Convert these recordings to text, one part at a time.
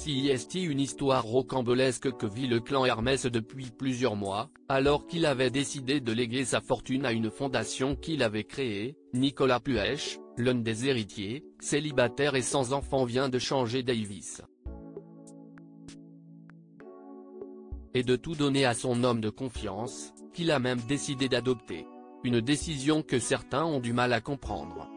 CIST, une histoire rocambolesque que vit le clan Hermès depuis plusieurs mois, alors qu'il avait décidé de léguer sa fortune à une fondation qu'il avait créée. Nicolas Puech, l'un des héritiers, célibataire et sans enfant, vient de changer d'avis et de tout donner à son homme de confiance, qu'il a même décidé d'adopter. Une décision que certains ont du mal à comprendre.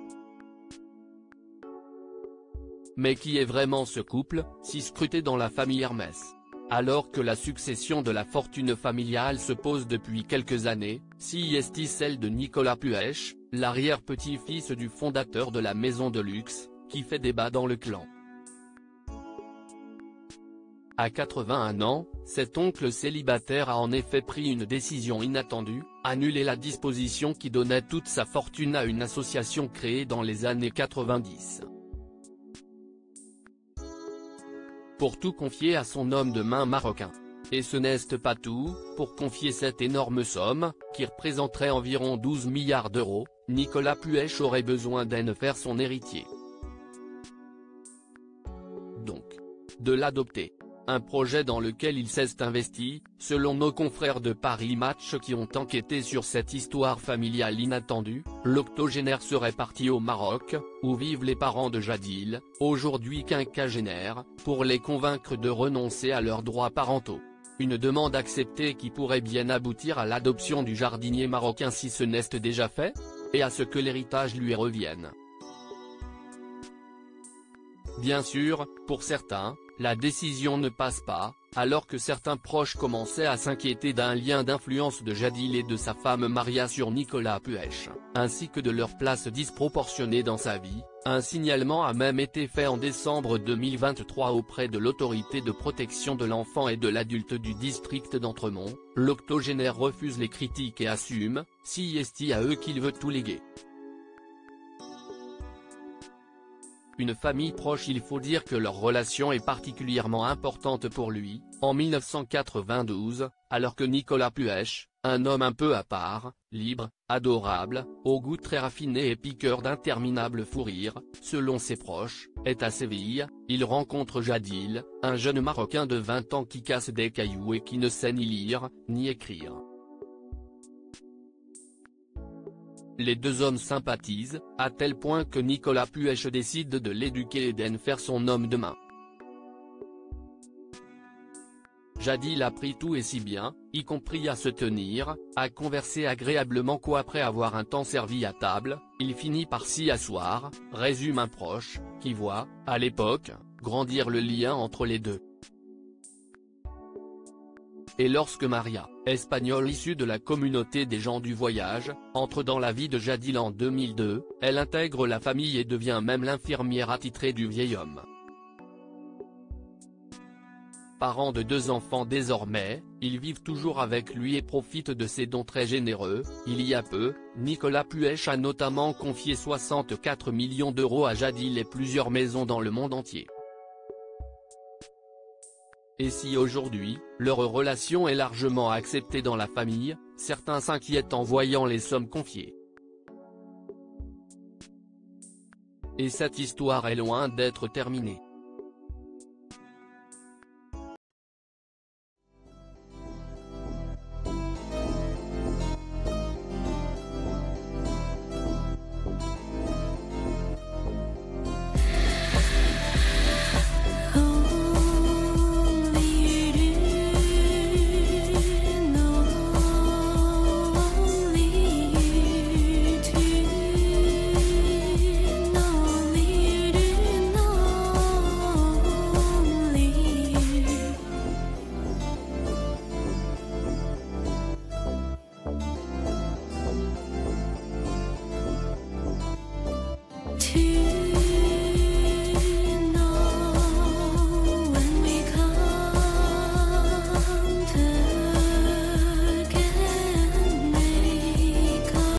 Mais qui est vraiment ce couple, si scruté dans la famille Hermès? Alors que la succession de la fortune familiale se pose depuis quelques années, CIST celle de Nicolas Puech, l'arrière-petit-fils du fondateur de la maison de luxe, qui fait débat dans le clan. À 81 ans, cet oncle célibataire a en effet pris une décision inattendue, annuler la disposition qui donnait toute sa fortune à une association créée dans les années 90. Pour tout confier à son homme de main marocain. Et ce n'est pas tout, pour confier cette énorme somme, qui représenterait environ 12 milliards d'euros, Nicolas Puech aurait besoin d'en faire son héritier. Donc, de l'adopter. Un projet dans lequel il s'est investi, selon nos confrères de Paris Match qui ont enquêté sur cette histoire familiale inattendue. L'octogénaire serait parti au Maroc, où vivent les parents de Jadil, aujourd'hui quinquagénaire, pour les convaincre de renoncer à leurs droits parentaux. Une demande acceptée qui pourrait bien aboutir à l'adoption du jardinier marocain si ce n'est déjà fait, et à ce que l'héritage lui revienne. Bien sûr, pour certains, la décision ne passe pas, alors que certains proches commençaient à s'inquiéter d'un lien d'influence de Jadil et de sa femme Maria sur Nicolas Puech, ainsi que de leur place disproportionnée dans sa vie. Un signalement a même été fait en décembre 2023 auprès de l'autorité de protection de l'enfant et de l'adulte du district d'Entremont. L'octogénaire refuse les critiques et assume, CIST à eux, qu'il veut tout léguer. Une famille proche. Il faut dire que leur relation est particulièrement importante pour lui. En 1992, alors que Nicolas Puech, un homme un peu à part, libre, adorable, au goût très raffiné et piqueur d'interminables fous rires, selon ses proches, est à Séville, il rencontre Jadil, un jeune Marocain de 20 ans qui casse des cailloux et qui ne sait ni lire, ni écrire. Les deux hommes sympathisent, à tel point que Nicolas Puech décide de l'éduquer et d'en faire son homme de main. Jadil a pris tout et si bien, y compris à se tenir, à converser agréablement qu'après avoir un temps servi à table, il finit par s'y asseoir, résume un proche, qui voit, à l'époque, grandir le lien entre les deux. Et lorsque Maria, espagnole issue de la communauté des gens du voyage, entre dans la vie de Jadil en 2002, elle intègre la famille et devient même l'infirmière attitrée du vieil homme. Parents de 2 enfants désormais, ils vivent toujours avec lui et profitent de ses dons très généreux. Il y a peu, Nicolas Puech a notamment confié 64 millions d'euros à Jadil et plusieurs maisons dans le monde entier. Et si aujourd'hui, leur relation est largement acceptée dans la famille, certains s'inquiètent en voyant les sommes confiées. Et cette histoire est loin d'être terminée.